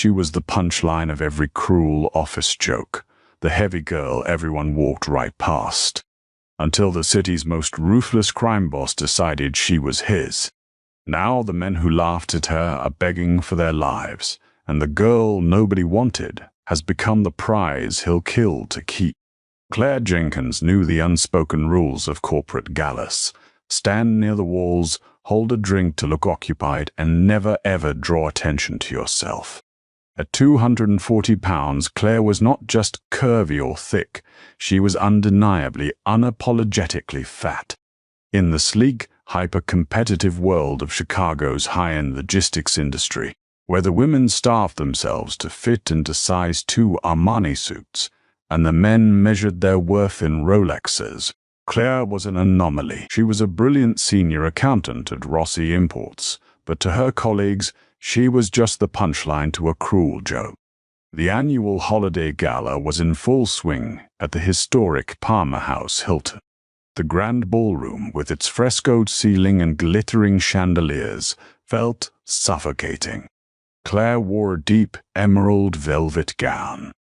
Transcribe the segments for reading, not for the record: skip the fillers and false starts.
She was the punchline of every cruel office joke, the heavy girl everyone walked right past. Until the city's most ruthless crime boss decided she was his. Now the men who laughed at her are begging for their lives, and the girl nobody wanted has become the prize he'll kill to keep. Claire Jenkins knew the unspoken rules of corporate galas. Stand near the walls, hold a drink to look occupied, and never ever draw attention to yourself. At 240 pounds, Claire was not just curvy or thick, she was undeniably, unapologetically fat. In the sleek, hyper-competitive world of Chicago's high-end logistics industry, where the women starved themselves to fit into size 2 Armani suits, and the men measured their worth in Rolexes, Claire was an anomaly. She was a brilliant senior accountant at Rossi Imports, but to her colleagues, she was just the punchline to a cruel joke. The annual holiday gala was in full swing at the historic Palmer House Hilton. The grand ballroom, with its frescoed ceiling and glittering chandeliers, felt suffocating. Claire wore a deep emerald velvet gown.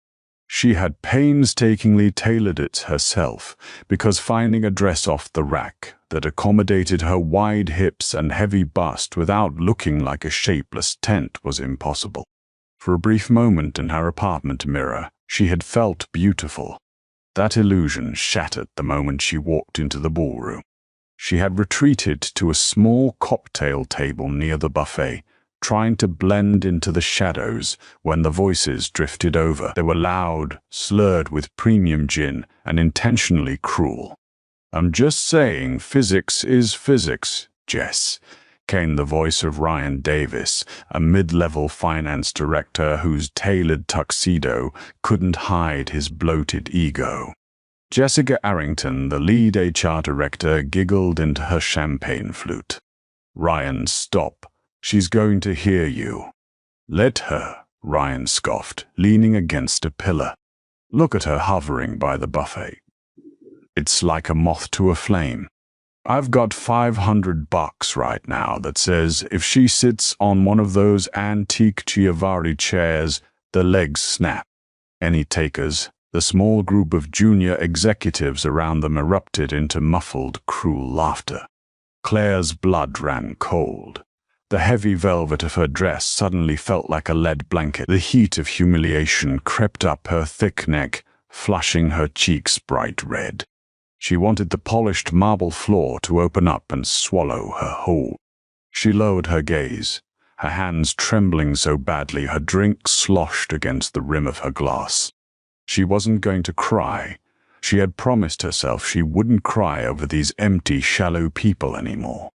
She had painstakingly tailored it herself, because finding a dress off the rack that accommodated her wide hips and heavy bust without looking like a shapeless tent was impossible. For a brief moment in her apartment mirror, she had felt beautiful. That illusion shattered the moment she walked into the ballroom. She had retreated to a small cocktail table near the buffet, trying to blend into the shadows when the voices drifted over. They were loud, slurred with premium gin, and intentionally cruel. "I'm just saying physics is physics, Jess," came the voice of Ryan Davis, a mid-level finance director whose tailored tuxedo couldn't hide his bloated ego. Jessica Arrington, the lead HR director, giggled into her champagne flute. "Ryan, stop. She's going to hear you." "Let her," Ryan scoffed, leaning against a pillar. "Look at her hovering by the buffet. It's like a moth to a flame. I've got $500 right now that says if she sits on one of those antique Chiavari chairs, the legs snap." Any takers? The small group of junior executives around them erupted into muffled, cruel laughter. Claire's blood ran cold. The heavy velvet of her dress suddenly felt like a lead blanket. The heat of humiliation crept up her thick neck, flushing her cheeks bright red. She wanted the polished marble floor to open up and swallow her whole. She lowered her gaze, her hands trembling so badly her drink sloshed against the rim of her glass. She wasn't going to cry. She had promised herself she wouldn't cry over these empty, shallow people anymore.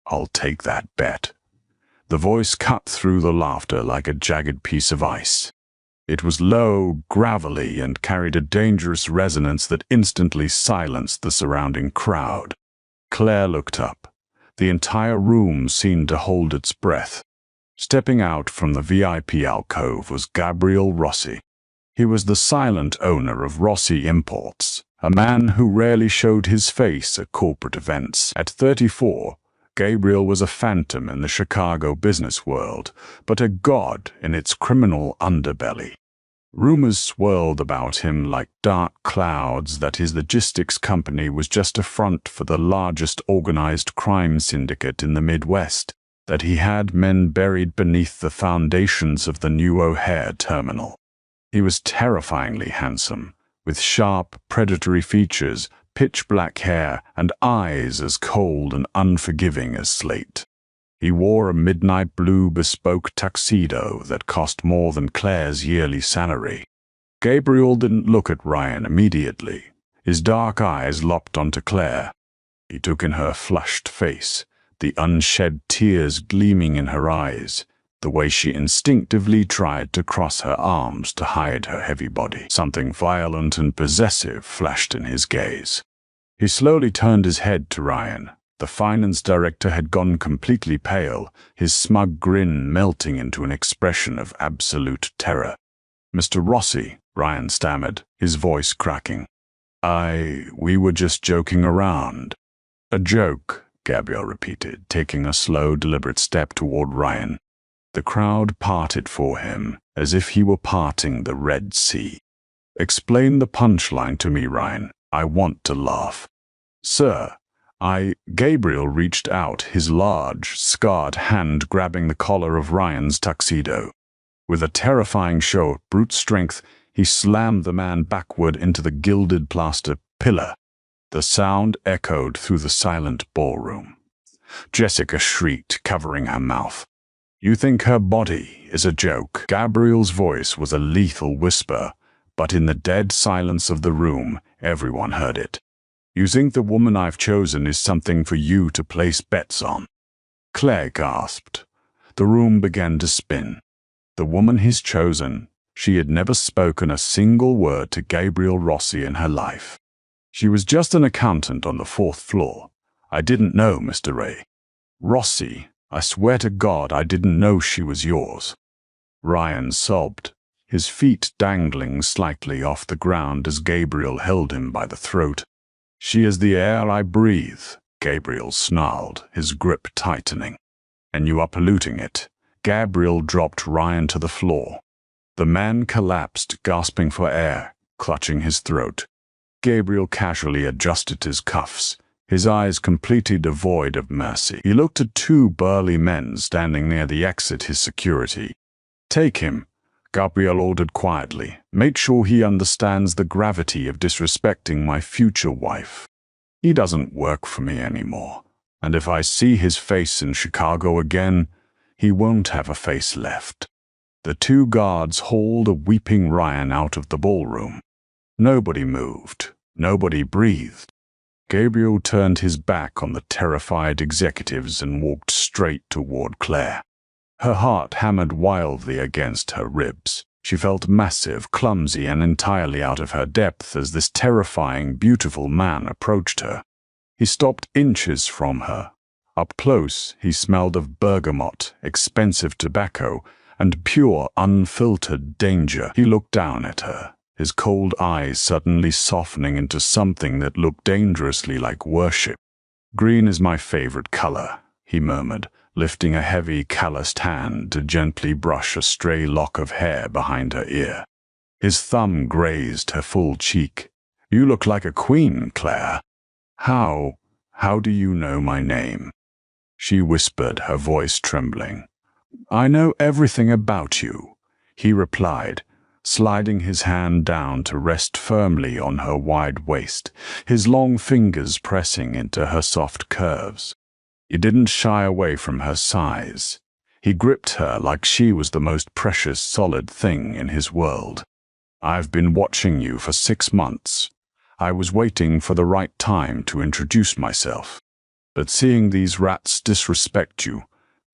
"I'll take that bet." The voice cut through the laughter like a jagged piece of ice. It was low, gravelly, and carried a dangerous resonance that instantly silenced the surrounding crowd. Claire looked up. The entire room seemed to hold its breath. Stepping out from the VIP alcove was Gabriel Rossi. He was the silent owner of Rossi Imports, a man who rarely showed his face at corporate events. At 34, Gabriel was a phantom in the Chicago business world, but a god in its criminal underbelly. Rumors swirled about him like dark clouds that his logistics company was just a front for the largest organized crime syndicate in the Midwest, that he had men buried beneath the foundations of the new O'Hare terminal. He was terrifyingly handsome, with sharp, predatory features, pitch-black hair, and eyes as cold and unforgiving as slate. He wore a midnight blue bespoke tuxedo that cost more than Claire's yearly salary. Gabriel didn't look at Ryan immediately. His dark eyes locked onto Claire. He took in her flushed face, the unshed tears gleaming in her eyes, the way she instinctively tried to cross her arms to hide her heavy body. Something violent and possessive flashed in his gaze. He slowly turned his head to Ryan. The finance director had gone completely pale, his smug grin melting into an expression of absolute terror. "Mr. Rossi," Ryan stammered, his voice cracking. We were just joking around." "A joke," Gabriel repeated, taking a slow, deliberate step toward Ryan. The crowd parted for him, as if he were parting the Red Sea. "Explain the punchline to me, Ryan. I want to laugh." "Sir, Gabriel reached out, his large, scarred hand grabbing the collar of Ryan's tuxedo. With a terrifying show of brute strength, he slammed the man backward into the gilded plaster pillar. The sound echoed through the silent ballroom. Jessica shrieked, covering her mouth. "You think her body is a joke?" Gabriel's voice was a lethal whisper, but in the dead silence of the room, everyone heard it. "You think the woman I've chosen is something for you to place bets on?" Claire gasped. The room began to spin. The woman he's chosen, she had never spoken a single word to Gabriel Rossi in her life. "She was just an accountant on the 4th floor. I didn't know, Mr. Ray." "Rossi, I swear to God I didn't know she was yours." Ryan sobbed, his feet dangling slightly off the ground as Gabriel held him by the throat. "She is the air I breathe," Gabriel snarled, his grip tightening. "And you are polluting it." Gabriel dropped Ryan to the floor. The man collapsed, gasping for air, clutching his throat. Gabriel casually adjusted his cuffs, his eyes completely devoid of mercy. He looked at 2 burly men standing near the exit, his security. "Take him," Gabriel ordered quietly. "Make sure he understands the gravity of disrespecting my future wife. He doesn't work for me anymore, and if I see his face in Chicago again, he won't have a face left." The 2 guards hauled a weeping Ryan out of the ballroom. Nobody moved. Nobody breathed. Gabriel turned his back on the terrified executives and walked straight toward Claire. Her heart hammered wildly against her ribs. She felt massive, clumsy, and entirely out of her depth as this terrifying, beautiful man approached her. He stopped inches from her. Up close, he smelled of bergamot, expensive tobacco, and pure, unfiltered danger. He looked down at her, his cold eyes suddenly softening into something that looked dangerously like worship. "Green is my favorite color," he murmured, lifting a heavy, calloused hand to gently brush a stray lock of hair behind her ear. His thumb grazed her full cheek. "You look like a queen, Claire." How do you know my name?" she whispered, her voice trembling. "I know everything about you," he replied, sliding his hand down to rest firmly on her wide waist, his long fingers pressing into her soft curves. He didn't shy away from her size. He gripped her like she was the most precious, solid thing in his world. "I've been watching you for 6 months. I was waiting for the right time to introduce myself. But seeing these rats disrespect you,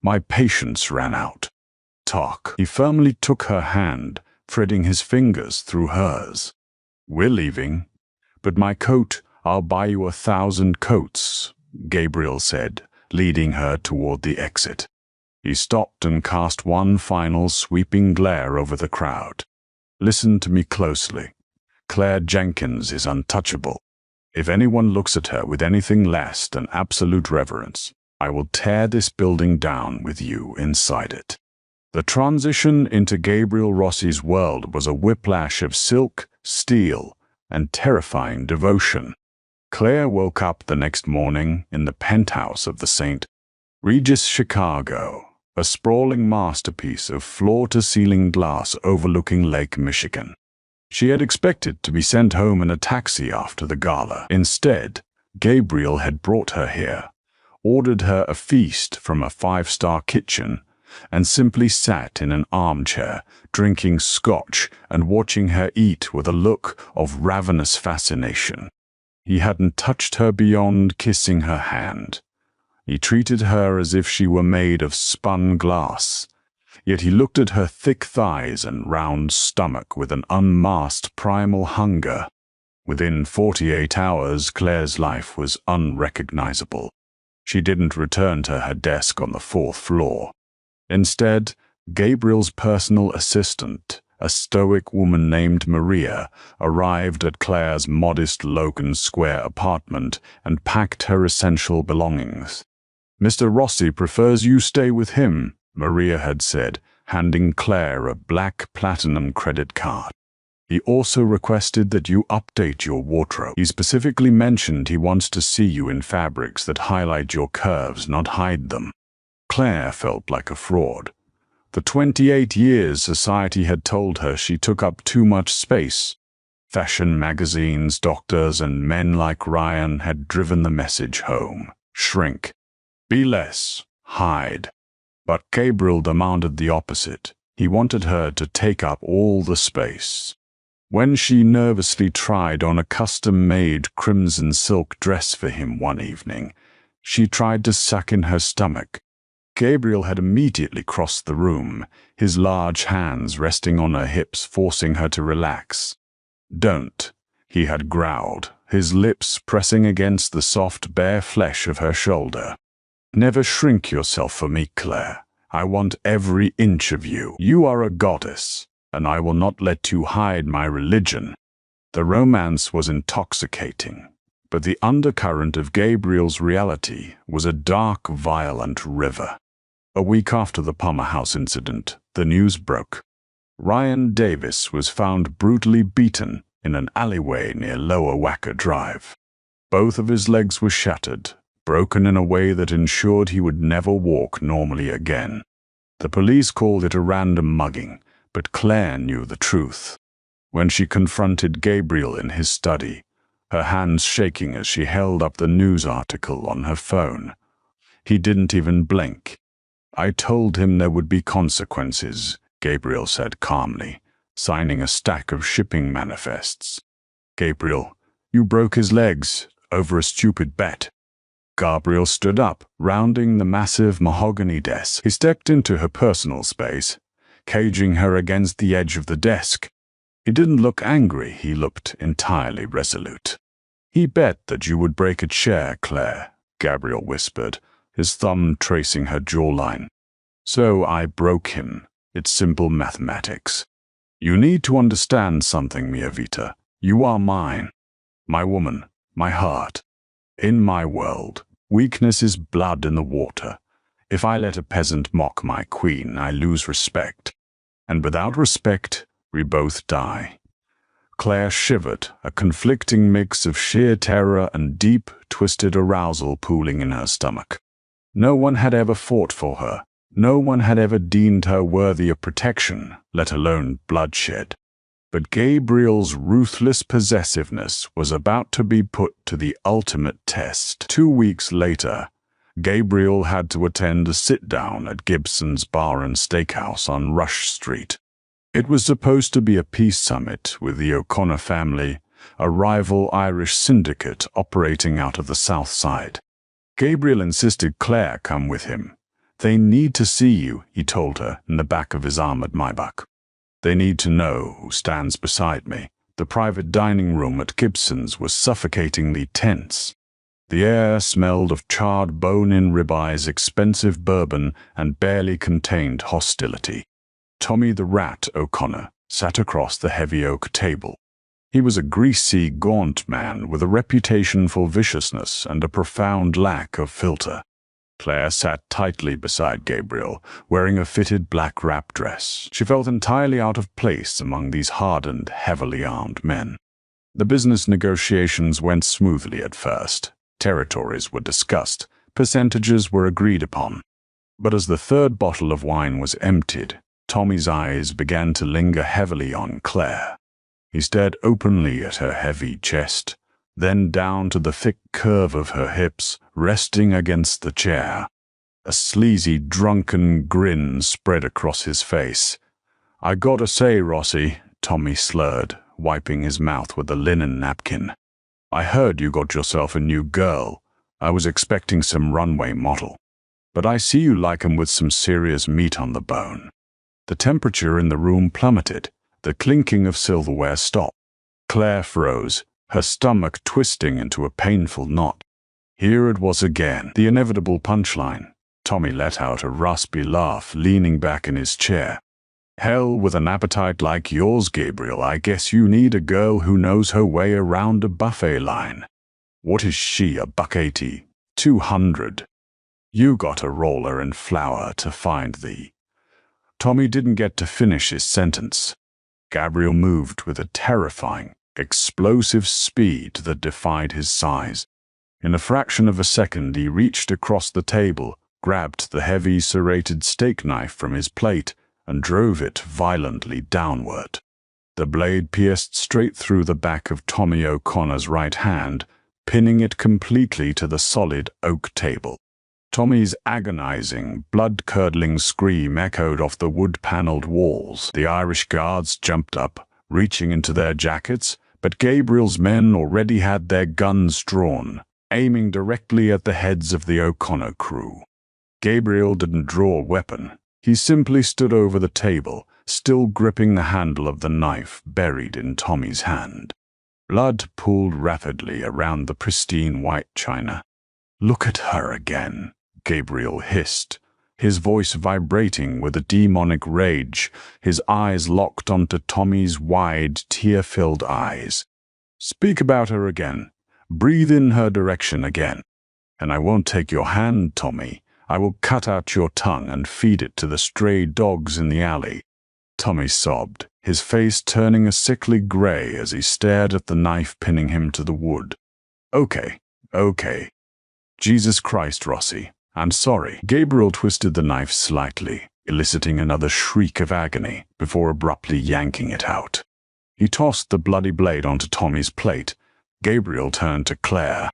my patience ran out. Talk." He firmly took her hand, threading his fingers through hers. "We're leaving. But my coat, I'll buy you 1,000 coats," Gabriel said, leading her toward the exit. He stopped and cast one final sweeping glare over the crowd. "Listen to me closely. Claire Jenkins is untouchable. If anyone looks at her with anything less than absolute reverence, I will tear this building down with you inside it." The transition into Gabriel Rossi's world was a whiplash of silk, steel, and terrifying devotion. Claire woke up the next morning in the penthouse of the St. Regis Chicago, a sprawling masterpiece of floor-to-ceiling glass overlooking Lake Michigan. She had expected to be sent home in a taxi after the gala. Instead, Gabriel had brought her here, ordered her a feast from a 5-star kitchen, and simply sat in an armchair, drinking scotch and watching her eat with a look of ravenous fascination. He hadn't touched her beyond kissing her hand. He treated her as if she were made of spun glass. Yet he looked at her thick thighs and round stomach with an unmasked primal hunger. Within 48 hours, Claire's life was unrecognizable. She didn't return to her desk on the 4th floor. Instead, Gabriel's personal assistant, a stoic woman named Maria, arrived at Claire's modest Logan Square apartment and packed her essential belongings. "Mr. Rossi prefers you stay with him," Maria had said, handing Claire a black platinum credit card. He also requested that you update your wardrobe. He specifically mentioned he wants to see you in fabrics that highlight your curves, not hide them. Claire felt like a fraud. For 28 years, society had told her she took up too much space. Fashion magazines, doctors, and men like Ryan had driven the message home. Shrink. Be less. Hide. But Gabriel demanded the opposite. He wanted her to take up all the space. When she nervously tried on a custom-made crimson silk dress for him one evening, she tried to suck in her stomach. Gabriel had immediately crossed the room, his large hands resting on her hips, forcing her to relax. "Don't," he had growled, his lips pressing against the soft, bare flesh of her shoulder. "Never shrink yourself for me, Claire. I want every inch of you. You are a goddess, and I will not let you hide my religion." The romance was intoxicating, but the undercurrent of Gabriel's reality was a dark, violent river. A week after the Palmer House incident, the news broke. Ryan Davis was found brutally beaten in an alleyway near Lower Wacker Drive. Both of his legs were shattered, broken in a way that ensured he would never walk normally again. The police called it a random mugging, but Claire knew the truth. When she confronted Gabriel in his study, her hands shaking as she held up the news article on her phone, he didn't even blink. "I told him there would be consequences," Gabriel said calmly, signing a stack of shipping manifests. "Gabriel, you broke his legs over a stupid bet." Gabriel stood up, rounding the massive mahogany desk. He stepped into her personal space, caging her against the edge of the desk. He didn't look angry, he looked entirely resolute. "He bet that you would break a chair, Claire," Gabriel whispered, his thumb tracing her jawline. "So I broke him. It's simple mathematics. You need to understand something, Mia Vita. You are mine. My woman, my heart. In my world, weakness is blood in the water. If I let a peasant mock my queen, I lose respect. And without respect, we both die." Claire shivered, a conflicting mix of sheer terror and deep, twisted arousal pooling in her stomach. No one had ever fought for her. No one had ever deemed her worthy of protection, let alone bloodshed. But Gabriel's ruthless possessiveness was about to be put to the ultimate test. 2 weeks later, Gabriel had to attend a sit-down at Gibson's Bar and Steakhouse on Rush Street. It was supposed to be a peace summit with the O'Connor family, a rival Irish syndicate operating out of the South Side. Gabriel insisted Claire come with him. "They need to see you," he told her in the back of his armored Maybach. "They need to know who stands beside me." The private dining room at Gibson's was suffocatingly tense. The air smelled of charred bone-in ribeyes, expensive bourbon, and barely contained hostility. Tommy the Rat O'Connor sat across the heavy oak table. He was a greasy, gaunt man with a reputation for viciousness and a profound lack of filter. Claire sat tightly beside Gabriel, wearing a fitted black wrap dress. She felt entirely out of place among these hardened, heavily armed men. The business negotiations went smoothly at first. Territories were discussed, percentages were agreed upon. But as the third bottle of wine was emptied, Tommy's eyes began to linger heavily on Claire. He stared openly at her heavy chest, then down to the thick curve of her hips, resting against the chair. A sleazy, drunken grin spread across his face. "I gotta say, Rossi," Tommy slurred, wiping his mouth with a linen napkin, "I heard you got yourself a new girl. I was expecting some runway model. But I see you like 'em with some serious meat on the bone." The temperature in the room plummeted. The clinking of silverware stopped. Claire froze, her stomach twisting into a painful knot. Here it was again, the inevitable punchline. Tommy let out a raspy laugh, leaning back in his chair. "Hell, with an appetite like yours, Gabriel, I guess you need a girl who knows her way around a buffet line. What is she, $1.80? 200? You got a roller and flour to find thee." Tommy didn't get to finish his sentence. Gabriel moved with a terrifying, explosive speed that defied his size. In a fraction of a second, he reached across the table, grabbed the heavy serrated steak knife from his plate, and drove it violently downward. The blade pierced straight through the back of Tommy O'Connor's right hand, pinning it completely to the solid oak table. Tommy's agonizing, blood-curdling scream echoed off the wood-paneled walls. The Irish guards jumped up, reaching into their jackets, but Gabriel's men already had their guns drawn, aiming directly at the heads of the O'Connor crew. Gabriel didn't draw a weapon. He simply stood over the table, still gripping the handle of the knife buried in Tommy's hand. Blood pooled rapidly around the pristine white china. "Look at her again," Gabriel hissed, his voice vibrating with a demonic rage, his eyes locked onto Tommy's wide, tear-filled eyes. "Speak about her again. Breathe in her direction again. And I won't take your hand, Tommy. I will cut out your tongue and feed it to the stray dogs in the alley." Tommy sobbed, his face turning a sickly gray as he stared at the knife pinning him to the wood. Okay. Jesus Christ, Rossi. I'm sorry." Gabriel twisted the knife slightly, eliciting another shriek of agony before abruptly yanking it out. He tossed the bloody blade onto Tommy's plate. Gabriel turned to Claire.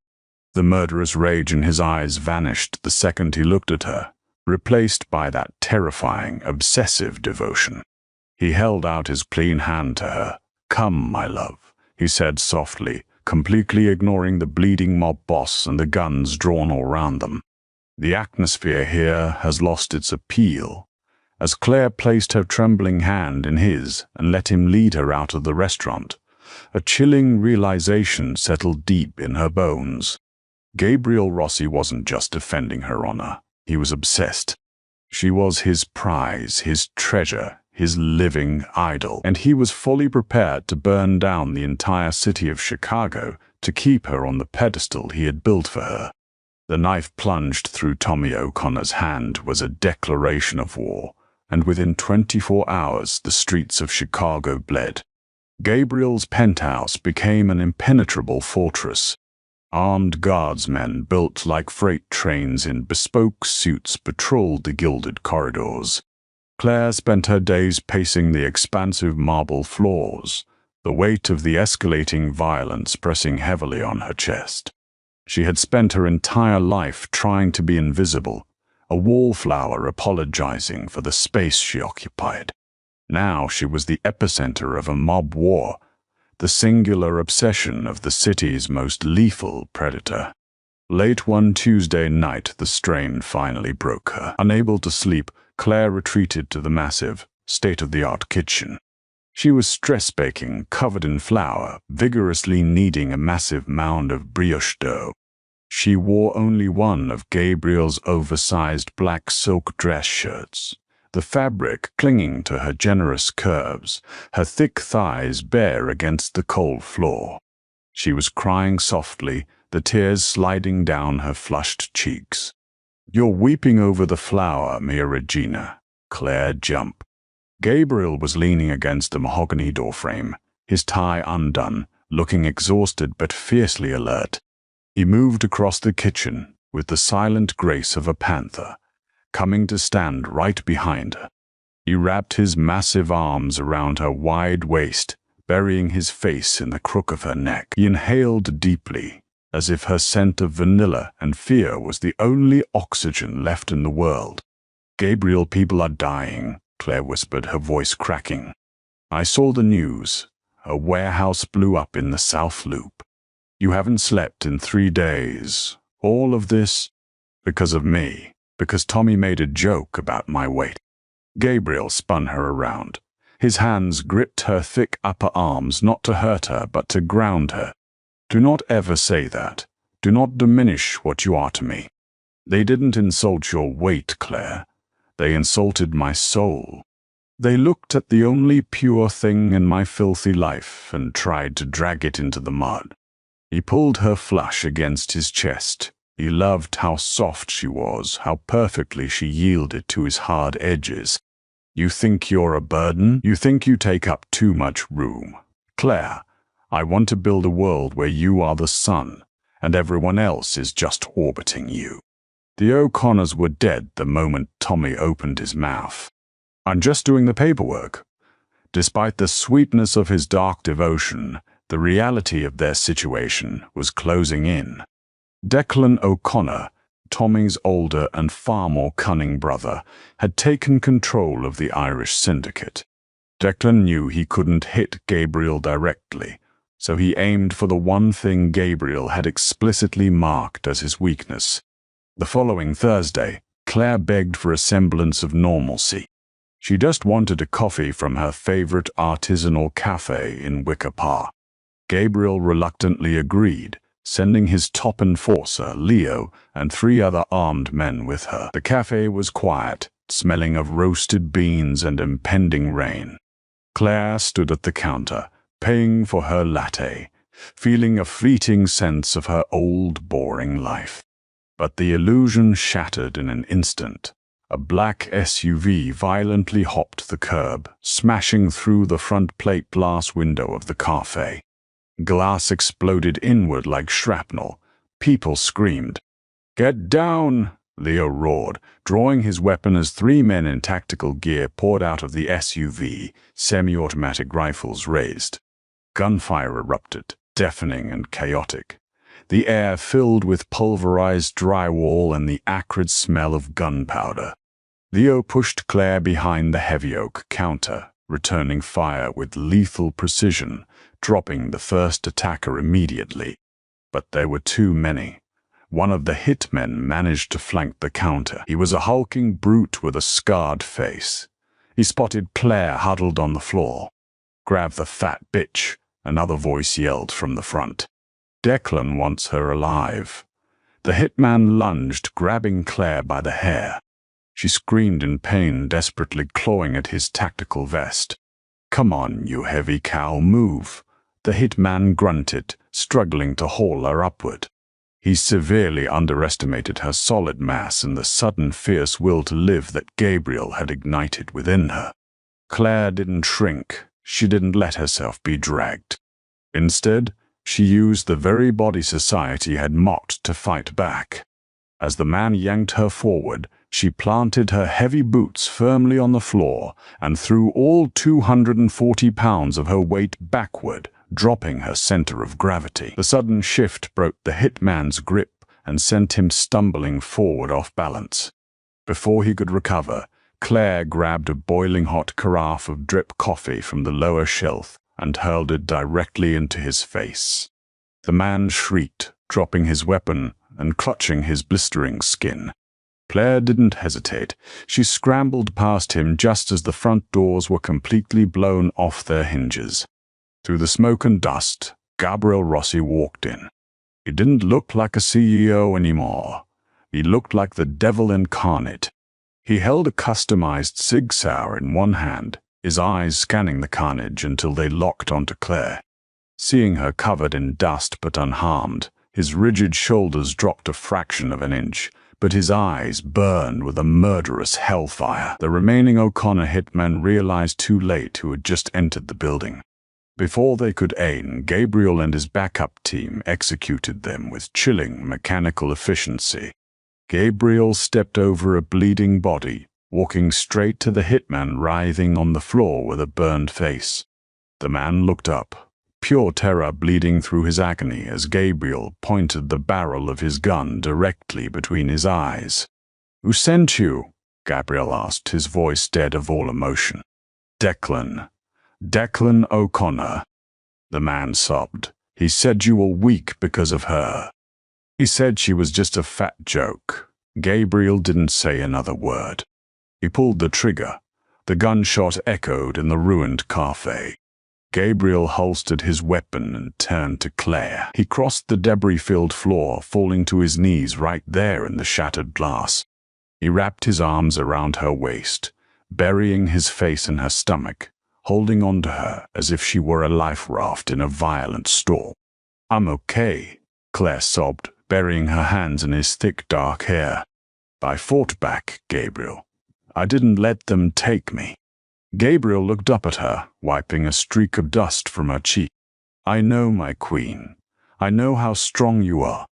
The murderous rage in his eyes vanished the second he looked at her, replaced by that terrifying, obsessive devotion. He held out his clean hand to her. "Come, my love," he said softly, completely ignoring the bleeding mob boss and the guns drawn all around them. The atmosphere here has lost its appeal. As Claire placed her trembling hand in his and let him lead her out of the restaurant, a chilling realization settled deep in her bones. Gabriel Rossi wasn't just defending her honor. He was obsessed. She was his prize, his treasure, his living idol, and he was fully prepared to burn down the entire city of Chicago to keep her on the pedestal he had built for her. The knife plunged through Tommy O'Connor's hand was a declaration of war, and within 24 hours the streets of Chicago bled. Gabriel's penthouse became an impenetrable fortress. Armed guardsmen built like freight trains in bespoke suits patrolled the gilded corridors. Claire spent her days pacing the expansive marble floors, the weight of the escalating violence pressing heavily on her chest. She had spent her entire life trying to be invisible, a wallflower apologizing for the space she occupied. Now she was the epicenter of a mob war, the singular obsession of the city's most lethal predator. Late one Tuesday night, the strain finally broke her. Unable to sleep, Claire retreated to the massive, state-of-the-art kitchen. She was stress-baking, covered in flour, vigorously kneading a massive mound of brioche dough. She wore only one of Gabriel's oversized black silk dress shirts, the fabric clinging to her generous curves, her thick thighs bare against the cold floor. She was crying softly, the tears sliding down her flushed cheeks. "You're weeping over the flour, Mia Regina." Claire jumped. Gabriel was leaning against the mahogany doorframe, his tie undone, looking exhausted but fiercely alert. He moved across the kitchen with the silent grace of a panther, coming to stand right behind her. He wrapped his massive arms around her wide waist, burying his face in the crook of her neck. He inhaled deeply, as if her scent of vanilla and fear was the only oxygen left in the world. "Gabriel, people are dying," Claire whispered, her voice cracking. "I saw the news. A warehouse blew up in the South Loop. You haven't slept in 3 days. All of this because of me, because Tommy made a joke about my weight." Gabriel spun her around. His hands gripped her thick upper arms, not to hurt her, but to ground her. "Do not ever say that. Do not diminish what you are to me. They didn't insult your weight, Claire. They insulted my soul. They looked at the only pure thing in my filthy life and tried to drag it into the mud." He pulled her flush against his chest. He loved how soft she was, how perfectly she yielded to his hard edges. You think you're a burden? You think you take up too much room? Claire, I want to build a world where you are the sun, and everyone else is just orbiting you." The O'Connors were dead the moment Tommy opened his mouth. "I'm just doing the paperwork." Despite the sweetness of his dark devotion, the reality of their situation was closing in. Declan O'Connor, Tommy's older and far more cunning brother, had taken control of the Irish syndicate. Declan knew he couldn't hit Gabriel directly, so he aimed for the one thing Gabriel had explicitly marked as his weakness. The following Thursday, Claire begged for a semblance of normalcy. She just wanted a coffee from her favorite artisanal cafe in Wicker Park. Gabriel reluctantly agreed, sending his top enforcer, Leo, and 3 other armed men with her. The cafe was quiet, smelling of roasted beans and impending rain. Claire stood at the counter, paying for her latte, feeling a fleeting sense of her old, boring life. But the illusion shattered in an instant. A black SUV violently hopped the curb, smashing through the front plate glass window of the cafe. Glass exploded inward like shrapnel. People screamed. "Get down!" Leo roared, drawing his weapon as 3 men in tactical gear poured out of the SUV, semi-automatic rifles raised. Gunfire erupted, deafening and chaotic. The air filled with pulverized drywall and the acrid smell of gunpowder. Leo pushed Claire behind the heavy oak counter, returning fire with lethal precision, dropping the first attacker immediately. But there were too many. One of the hitmen managed to flank the counter. He was a hulking brute with a scarred face. He spotted Claire huddled on the floor. "Grab the fat bitch," another voice yelled from the front. "Declan wants her alive." The hitman lunged, grabbing Claire by the hair. She screamed in pain, desperately clawing at his tactical vest. "Come on, you heavy cow, move." The hitman grunted, struggling to haul her upward. He severely underestimated her solid mass and the sudden fierce will to live that Gabriel had ignited within her. Claire didn't shrink. She didn't let herself be dragged. Instead, she used the very body society had mocked to fight back. As the man yanked her forward, she planted her heavy boots firmly on the floor and threw all 240 pounds of her weight backward, dropping her center of gravity. The sudden shift broke the hitman's grip and sent him stumbling forward off balance. Before he could recover, Claire grabbed a boiling hot carafe of drip coffee from the lower shelf and hurled it directly into his face. The man shrieked, dropping his weapon and clutching his blistering skin. Claire didn't hesitate. She scrambled past him just as the front doors were completely blown off their hinges. Through the smoke and dust, Gabriel Rossi walked in. He didn't look like a CEO anymore. He looked like the devil incarnate. He held a customized Sig Sauer in one hand, his eyes scanning the carnage until they locked onto Claire. Seeing her covered in dust but unharmed, his rigid shoulders dropped a fraction of an inch, but his eyes burned with a murderous hellfire. The remaining O'Connor hitmen realized too late who had just entered the building. Before they could aim, Gabriel and his backup team executed them with chilling mechanical efficiency. Gabriel stepped over a bleeding body, walking straight to the hitman writhing on the floor with a burned face. The man looked up, pure terror bleeding through his agony as Gabriel pointed the barrel of his gun directly between his eyes. "Who sent you?" Gabriel asked, his voice dead of all emotion. Declan O'Connor." The man sobbed. "He said you were weak because of her. He said she was just a fat joke." Gabriel didn't say another word. He pulled the trigger. The gunshot echoed in the ruined cafe. Gabriel holstered his weapon and turned to Claire. He crossed the debris-filled floor, falling to his knees right there in the shattered glass. He wrapped his arms around her waist, burying his face in her stomach, holding on to her as if she were a life raft in a violent storm. "I'm okay," Claire sobbed, burying her hands in his thick dark hair. "I fought back, Gabriel. I didn't let them take me." Gabriel looked up at her, wiping a streak of dust from her cheek. "I know, my queen. I know how strong you are.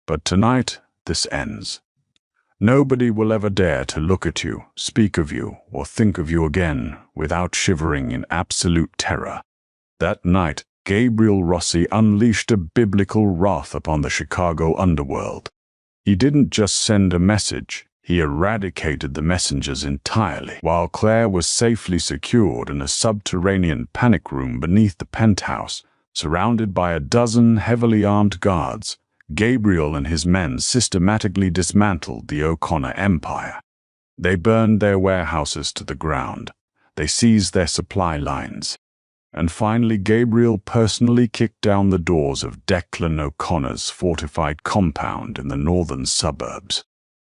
But tonight, this ends. Nobody will ever dare to look at you, speak of you, or think of you again without shivering in absolute terror." That night, Gabriel Rossi unleashed a biblical wrath upon the Chicago underworld. He didn't just send a message, he eradicated the messengers entirely. While Claire was safely secured in a subterranean panic room beneath the penthouse, surrounded by a dozen heavily armed guards, Gabriel and his men systematically dismantled the O'Connor empire. They burned their warehouses to the ground. They seized their supply lines. And finally, Gabriel personally kicked down the doors of Declan O'Connor's fortified compound in the northern suburbs.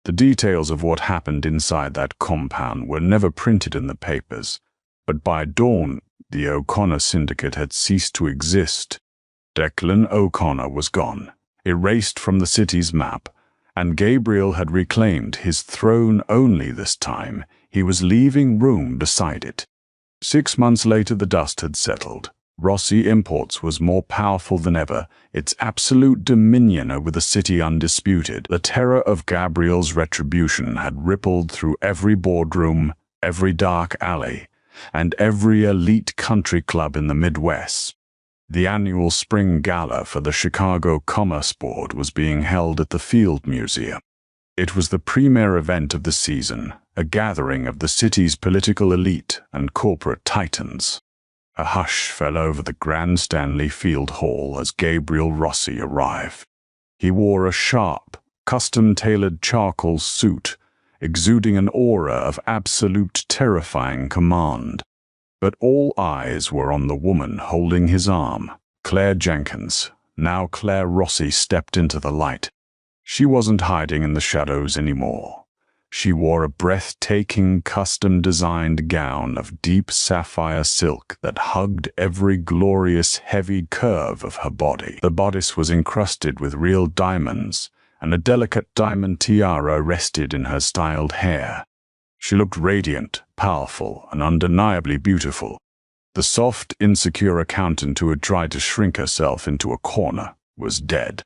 The details of what happened inside that compound were never printed in the papers, but by dawn, the O'Connor syndicate had ceased to exist. Declan O'Connor was gone, erased from the city's map, and Gabriel had reclaimed his throne. Only this time, he was leaving room beside it. 6 months later, the dust had settled. Rossi Imports was more powerful than ever, its absolute dominion over the city undisputed. The terror of Gabriel's retribution had rippled through every boardroom, every dark alley, and every elite country club in the Midwest. The annual spring gala for the Chicago Commerce Board was being held at the Field Museum. It was the premier event of the season, a gathering of the city's political elite and corporate titans. A hush fell over the Grand Stanley Field Hall as Gabriel Rossi arrived. He wore a sharp, custom-tailored charcoal suit, exuding an aura of absolute terrifying command. But all eyes were on the woman holding his arm, Claire Jenkins. Now Claire Rossi stepped into the light. She wasn't hiding in the shadows anymore. She wore a breathtaking, custom-designed gown of deep sapphire silk that hugged every glorious, heavy curve of her body. The bodice was encrusted with real diamonds, and a delicate diamond tiara rested in her styled hair. She looked radiant, powerful, and undeniably beautiful. The soft, insecure accountant who had tried to shrink herself into a corner was dead.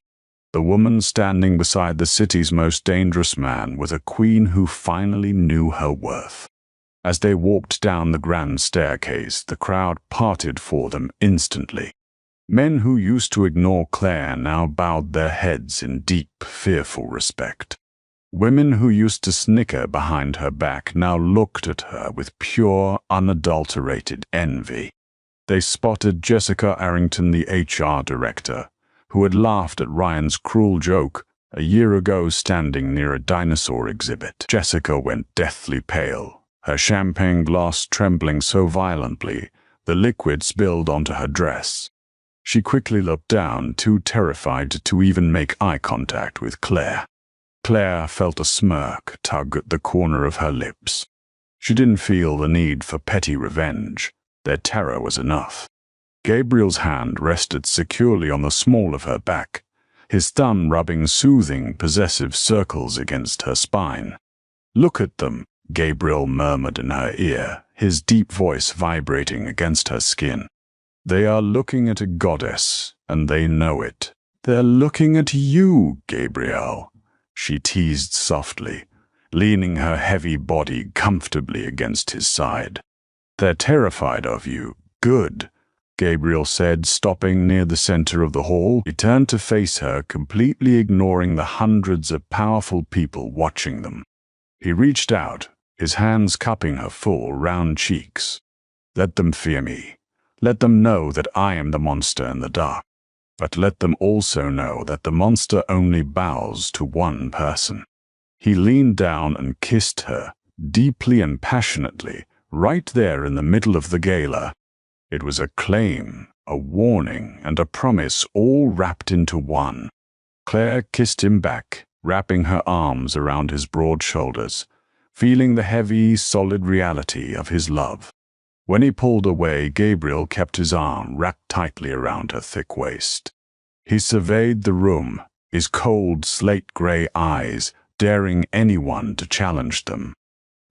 The woman standing beside the city's most dangerous man was a queen who finally knew her worth. As they walked down the grand staircase, the crowd parted for them instantly. Men who used to ignore Claire now bowed their heads in deep, fearful respect. Women who used to snicker behind her back now looked at her with pure, unadulterated envy. They spotted Jessica Arrington, the HR director, who had laughed at Ryan's cruel joke a year ago standing near a dinosaur exhibit. Jessica went deathly pale, her champagne glass trembling so violently the liquid spilled onto her dress. She quickly looked down, too terrified to even make eye contact with Claire. Claire felt a smirk tug at the corner of her lips. She didn't feel the need for petty revenge. Their terror was enough. Gabriel's hand rested securely on the small of her back, his thumb rubbing soothing, possessive circles against her spine. "Look at them," Gabriel murmured in her ear, his deep voice vibrating against her skin. "They are looking at a goddess, and they know it." "They're looking at you, Gabriel," she teased softly, leaning her heavy body comfortably against his side. "They're terrified of you. Good," Gabriel said, stopping near the center of the hall. He turned to face her, completely ignoring the hundreds of powerful people watching them. He reached out, his hands cupping her full, round cheeks. "Let them fear me. Let them know that I am the monster in the dark. But let them also know that the monster only bows to one person." He leaned down and kissed her, deeply and passionately, right there in the middle of the gala. It was a claim, a warning, and a promise all wrapped into one. Claire kissed him back, wrapping her arms around his broad shoulders, feeling the heavy, solid reality of his love. When he pulled away, Gabriel kept his arm wrapped tightly around her thick waist. He surveyed the room, his cold, slate-gray eyes daring anyone to challenge them.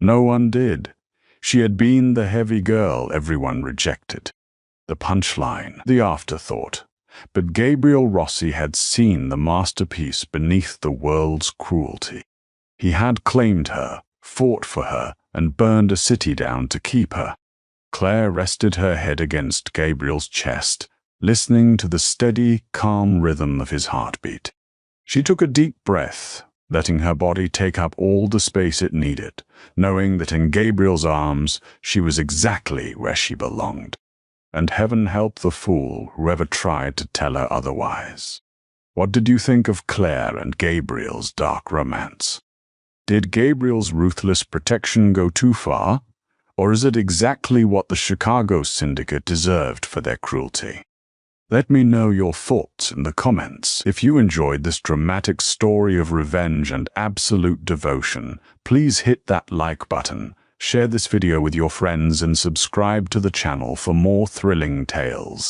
No one did. She had been the heavy girl everyone rejected. The punchline, the afterthought. But Gabriel Rossi had seen the masterpiece beneath the world's cruelty. He had claimed her, fought for her, and burned a city down to keep her. Claire rested her head against Gabriel's chest, listening to the steady, calm rhythm of his heartbeat. She took a deep breath, letting her body take up all the space it needed, knowing that in Gabriel's arms she was exactly where she belonged. And heaven help the fool who ever tried to tell her otherwise. What did you think of Claire and Gabriel's dark romance? Did Gabriel's ruthless protection go too far? Or is it exactly what the Chicago syndicate deserved for their cruelty? Let me know your thoughts in the comments. If you enjoyed this dramatic story of revenge and absolute devotion, please hit that like button, share this video with your friends, and subscribe to the channel for more thrilling tales.